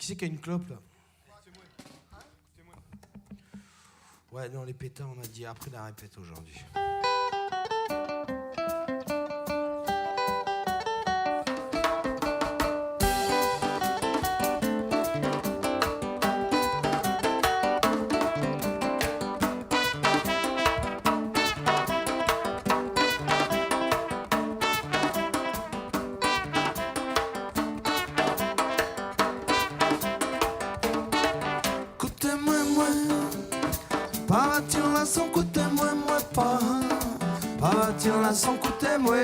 Qui c'est qui a une clope là? Ouais, non, les pétards, on a dit après la répète aujourd'hui. Sans coûter moi pas, partir là sans coûter moi,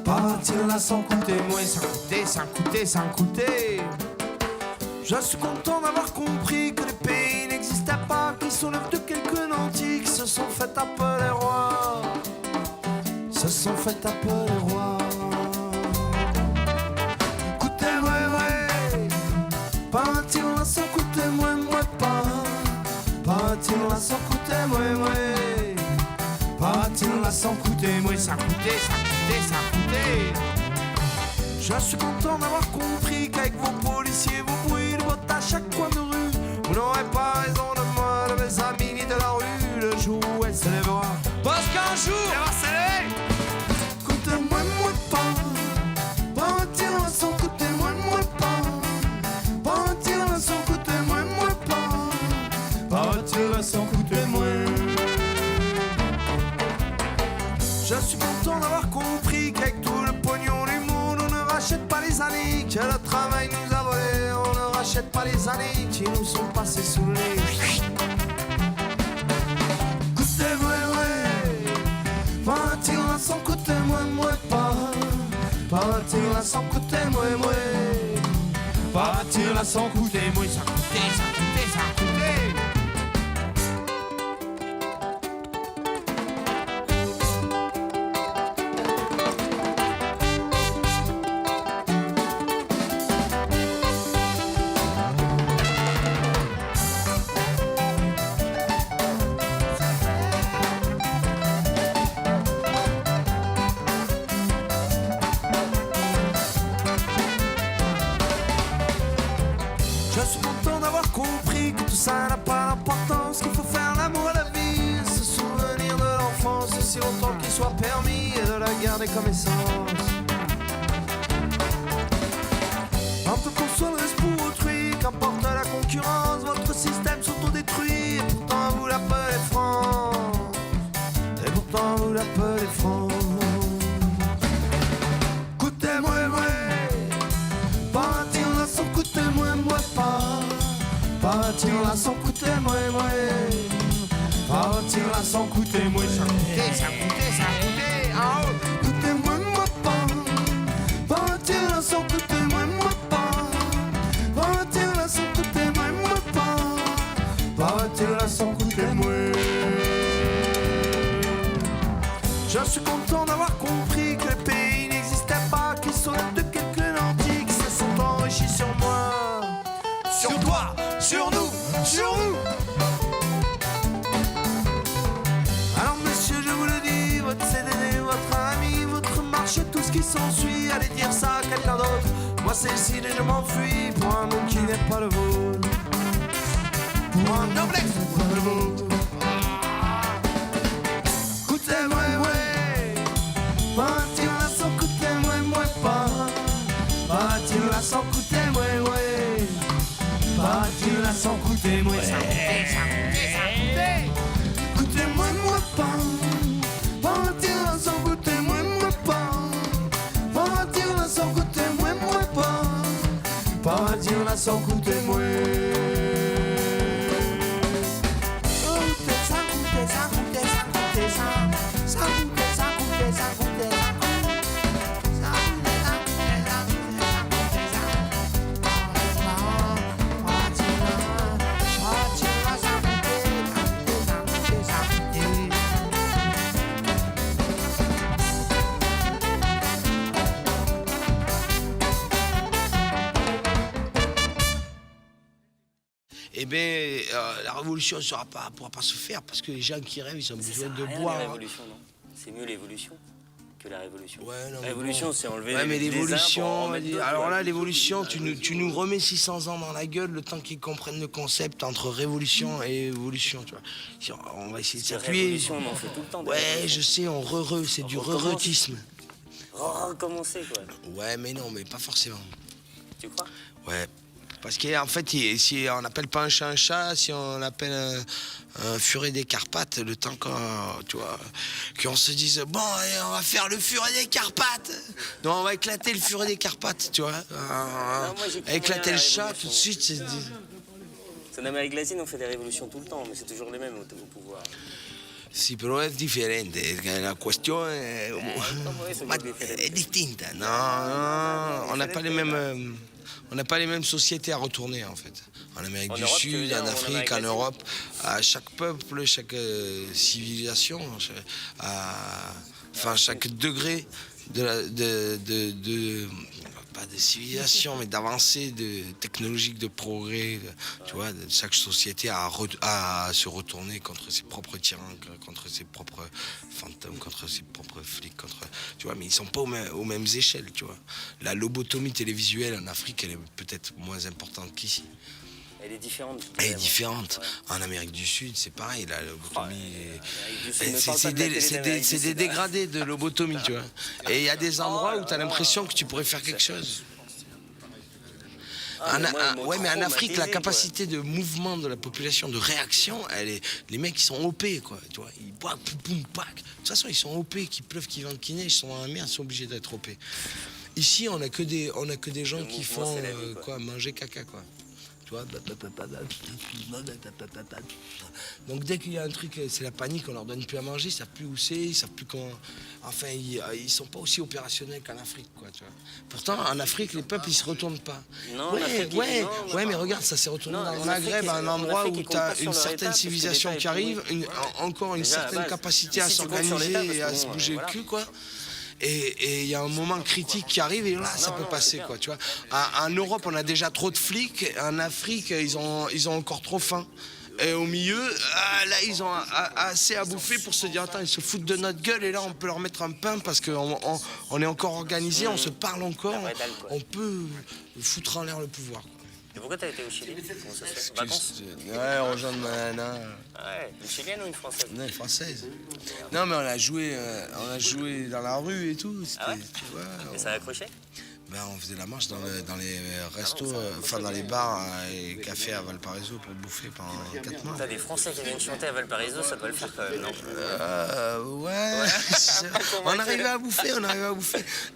partir là sans coûter moi, sans coûter. Je suis content d'avoir compris que les pays n'existaient pas, qu'ils sont l'œuvre de quelques nantis qui se sont fait appeler rois, se sont fait appeler rois. Coûtez-moi, partir là sans coûter moi pas. Partir là sans coûter moi, partir là sans coûter moi, sans coûter. Je suis content d'avoir compris qu'avec vos policiers, vos bruits de bottes à chaque coin de rue, vous n'aurez pas raison de moi, de mes amis ni de la rue, le jour où elle se lèvera. Parce qu'un jour, elle va se lever. Coûtez-moi pas, partir là sans coûter moi pas, partir là sans coûter moi pas, partir là sans coûter moi. Je suis content d'avoir compris qu'avec tout le pognon du monde, on ne rachète pas les années que le travail nous a volé. On ne rachète pas les années qui nous sont passées sous le nez. Coûtez-moi, partir là sans coûter moi pas, partir là sans coûter moi, partir là sans coûter moi, sans coûter. Je suis content d'avoir compris que tout ça n'a pas d'importance, qu'il faut faire l'amour à la vie, se souvenir de l'enfance aussi longtemps qu'il soit permis et de la garder comme essence. Un peu qu'on soit le reste pour autrui, qu'importe la concurrence, votre système s'autodétruit, et pourtant vous l'appelez France, et pourtant vous l'appelez France. Coûtez-moi, partir là sans coûter moi pas, partir là sans coûter moi, partir là sans coûter moi, sans coûter, ah oh. Coûtez-moi pas, partir là sans coûter moi pas, partir là sans coûter moi pas, partir là sans coûter moi. Je suis content d'avoir compris que les pays n'existaient pas, qu'ils sont de quelques nantis qui se sont enrichis sur moi, sur toi, sur nous, sur nous. Alors monsieur, je vous le dis, votre CDD, votre ami, votre marché, tout ce qui s'ensuit, allez dire ça à quelqu'un d'autre. Moi c'est ici et je m'enfuis pour un monde qui n'est pas le vôtre, pour un noblesse qui n'est pas le vôtre. Coûtez-moi, partir là sans coûter moi pas, partir là sans coûter moi, partir là sans coûter moi, sans coûter. Coûtez-moi pas, partir là sans coûter moi pas, partir là sans coûter moi pas, partir là sans coûter moi. Eh bien, la révolution ne pourra pas se faire parce que les gens qui rêvent, ils ont besoin de boire. La révolution, non. C'est mieux l'évolution que la révolution. Ouais, non, La mais révolution, bon. c'est enlever Ouais, mais les uns pour en l'évolution, remettre d'autres, alors quoi. là, l'évolution, tu nous remets 600 ans dans la gueule, le temps qu'ils comprennent le concept entre révolution et évolution, tu vois. Si on va essayer de Parce que s'appuyer. révolution, on en fait tout le temps. des Ouais, révolutions. je sais, c'est du On recommence. re-retisme. Recommencer, quoi. Ouais, mais non, mais pas forcément. Tu crois? Ouais. Parce qu'en fait, si on n'appelle pas un chat, si on appelle un furet des Carpates, le temps qu'on se dise, bon, allez, on va faire le furet des Carpates. Non, on va éclater le furet des Carpates, tu vois. moi, j'y crois Éclater moyen à le la chat, révolution. tout de suite, c'est... En Amérique latine, on fait des révolutions tout le temps, mais c'est toujours les mêmes au pouvoir. Sì, però è differente, la questione è, come sono ma differenti? è distinta. No, on n'a pas les mêmes, on n'a pas les mêmes sociétés à retourner en fait. En Amérique En du Europe, tu veux Sud, dire, en en Afrique, Amérique en latine? Europe, à chaque peuple, chaque civilisation, enfin chaque degré pas de civilisation, mais d'avancée technologique, de progrès, tu vois, chaque société a à se retourner contre ses propres tyrans, contre ses propres fantômes, contre ses propres flics, tu vois, mais ils sont pas aux mêmes échelles, tu vois. La lobotomie télévisuelle en Afrique, elle est peut-être moins importante qu'ici. Elle est différente. Elle est différente. Ouais. En Amérique du Sud, c'est pareil, la lobotomie. C'est des dégradés de lobotomie, tu vois. Et il y a des endroits où tu as l'impression que tu pourrais faire quelque chose. Ouais, mais en Afrique, la capacité de mouvement de la population, de réaction, les mecs, ils sont OP, quoi. Tu vois, ils boivent, poum, pac. De toute façon, ils sont OP, qu'il pleuve, qu'il vente, qu'il neige, ils sont dans la merde, ils sont obligés d'être OP. Ici, on a que des gens qui font manger caca, quoi. Tu vois, donc dès qu'il y a un truc, c'est la panique, on leur donne plus à manger, ils savent plus où c'est, ils savent plus comment. Enfin, ils sont pas aussi opérationnels qu'en Afrique, quoi, tu vois. Pourtant, en Afrique, les peuples, ils se retournent pas. Non, ouais, mais regarde, ça s'est retourné dans le Maghreb, un endroit où tu as une certaine civilisation qui arrive, encore une certaine capacité à s'organiser et à se bouger le cul, quoi. Et il y a un moment critique qui arrive et là ça peut passer, quoi, tu vois. En Europe on a déjà trop de flics, en Afrique ils ont encore trop faim. Et au milieu, là ils ont assez à bouffer pour se dire attends, ils se foutent de notre gueule et là on peut leur mettre un pain parce qu'on est encore organisé, on se parle encore, on peut foutre en l'air le pouvoir, quoi. Et pourquoi t'as été au Chili? Comment ça se fait? Vacances? Ouais, on rejoint ma nana. Ouais, une chilienne ou une française? Non, une française. Non, mais on a joué dans la rue et tout. Ah ouais? Tu vois, Et ça a accroché? Ben, on faisait la marche dans les restos, enfin dans les bars et cafés à Valparaiso pour bouffer pendant 4 mois. T'as des Français qui viennent chanter à Valparaiso, ça doit le faire quand même, non? Ouais. On arrivait à bouffer.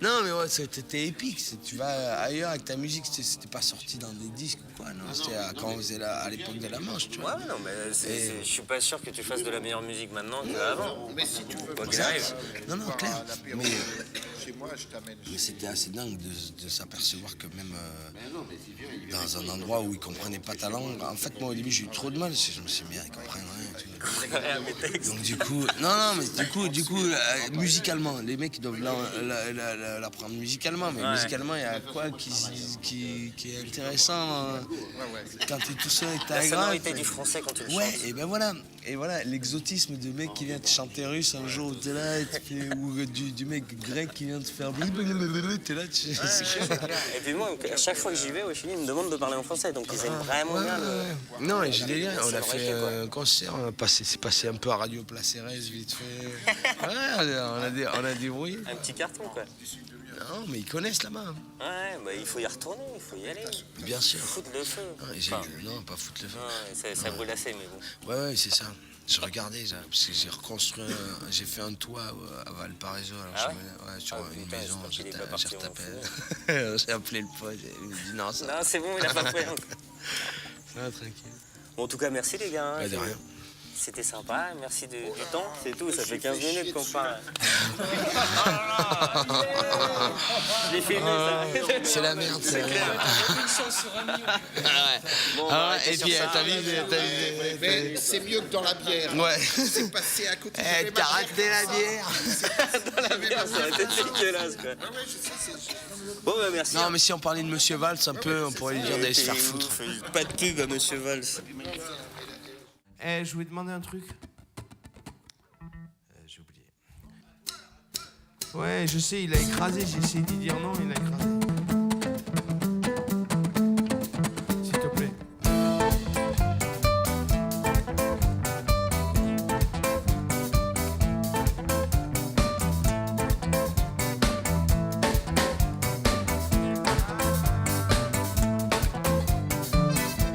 Non, mais ouais, c'était épique. Tu vas ailleurs avec ta musique, c'était pas sorti dans des disques ou quoi, non. C'était quand on faisait à l'époque de la Manche, tu vois. Ouais, non, mais je suis pas sûr que tu fasses de la meilleure musique maintenant qu'avant. Mais si tu veux, Quoi qu'il arrive. Non, clair. l'apéro, chez moi, je t'amène. Mais c'était assez dingue de s'apercevoir que même dans un endroit où ils comprenaient pas ta langue, en fait moi au début j'ai eu trop de mal, je me suis dit mais ils comprennent rien. Donc du coup, musicalement, les mecs ils doivent l'apprendre musicalement, mais musicalement il y a quoi qui est intéressant quand t'es tout seul avec ta La grappe. sonorité du français quand tu le chantes. Ouais, et voilà, l'exotisme du mec qui vient te chanter russe un jour, t'es là, ou du mec grec qui vient te faire t'es là, Et puis moi, à chaque fois que j'y vais au Chili, ils me demandent de parler en français, donc ils aiment vraiment bien le... Non, et j'ai des liens. On a leur fait effet, quoi. un concert, c'est passé un peu à Radio Placérez vite fait. On a débrouillé. Un petit carton, quoi. Non, mais ils connaissent là-bas. Ouais, bah il faut y retourner, il faut y aller. Bien sûr. Foutre le feu. Non, pas foutre le feu. Non, ça brûle assez, mais bon. Ouais, c'est ça. Je regardais, parce que j'ai reconstruit, j'ai fait un toit à Valparaiso, sur une maison, j'ai retapé. J'ai appelé le pote, il me dit non, ça. Non, c'est bon, il a pas pris. Ça va, tranquille. Bon, en tout cas, merci les gars. De rien. C'était sympa, merci du temps, c'est tout, ça fait 15 minutes qu'on parle. Je l'ai filmé, ça. C'est la merde, c'est clair. Bon, Et puis, t'as vu, Mais c'est mieux que dans la bière. ouais. C'est passé à côté. T'as raté la bière. ça aurait été dégueulasse, quoi. Bon, bah merci. Non, mais si on parlait de Monsieur Valls un peu, on pourrait lui dire d'aller se faire foutre. Pas de pub à Monsieur Valls. Je voulais demander un truc. J'ai oublié. Ouais, je sais, il a écrasé, j'ai essayé d'y dire non, il a écrasé. S'il te plaît.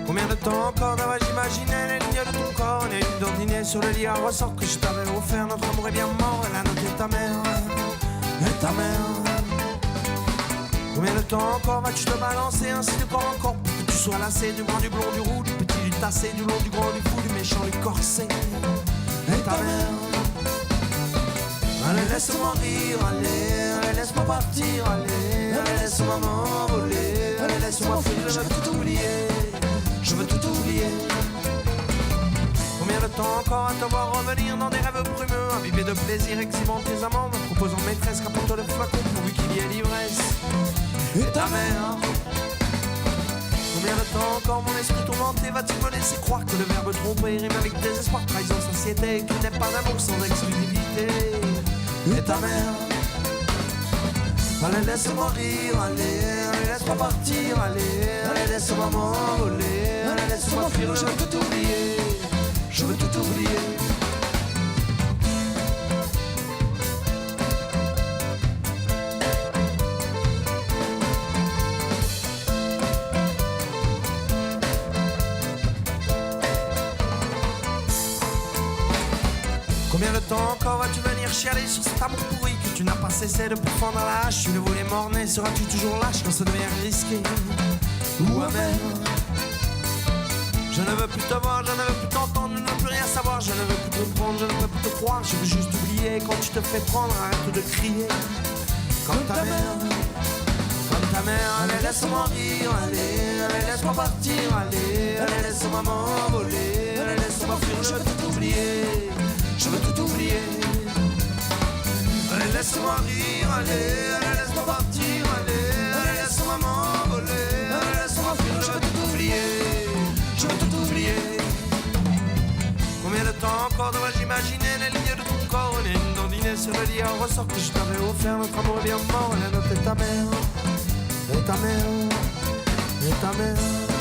Combien de temps encore dois-je imaginer les lignes de ton corps? Il y a une dandinée sur le lit à ressort que je t'avais offert. Notre amour est bien mort, elle a noté ta mère. Et ta mère. Combien de temps encore vas-tu te balancer ainsi de corps en corps pour que tu sois lassé du grand, du blond, du roux, du petit, du tassé, du long, du grand, du fou, du méchant, du corsé. Et ta mère. Allez, laisse-moi rire, allez, laisse-moi partir, allez, laisse-moi m'envoler, allez, laisse-moi fuir, je veux tout oublier, je veux tout oublier. Combien de temps encore à te voir revenir dans des rêves brumeux, imbibés de plaisir, exhibant tes amants, me proposant maîtresse, qu'apporte le flacon pourvu qu'il y ait l'ivresse. Et ta mère. Combien de temps encore mon esprit tourmenté va-t-il me laisser croire que le verbe tromper rime avec désespoir, trahison, satiété, qu'il n'est pas d'amour sans exclusivité. Et ta mère. Allez, laisse-moi rire, allez, laisse-moi partir, allez, laisse-moi m'envoler, allez, laisse-moi fuir, je veux tout oublier, je veux tout oublier. Combien de temps encore vas-tu venir chialer sur cet amour pourri que tu n'as pas cessé de pourfendre à la hache? Tu le voulais morner, seras-tu toujours lâche quand ça devient risqué ou amer? Je ne veux plus te voir, je ne veux plus t'entendre, je ne veux plus rien savoir, je ne veux plus te comprendre, je ne veux plus te croire, je veux juste oublier quand tu te fais prendre, arrête de crier comme ta mère. Comme ta mère, allez, laisse-moi rire, allez, laisse-moi partir, allez, laisse-moi m'envoler, allez, laisse-moi fuir, je veux tout oublier, je veux tout oublier. Allez, laisse-moi rire, allez, laisse-moi partir, allez, laisse-moi m'envoler, allez, laisse-moi fuir, je veux tout oublier, je veux tout oublier. Combien de temps encore dois-je imaginer les lignes de ton corps? Une dandinée sur le lit en ressort que je t'avais offert. Notre amour est bien mort, elle a noté ta mère. Et ta mère, et ta mère.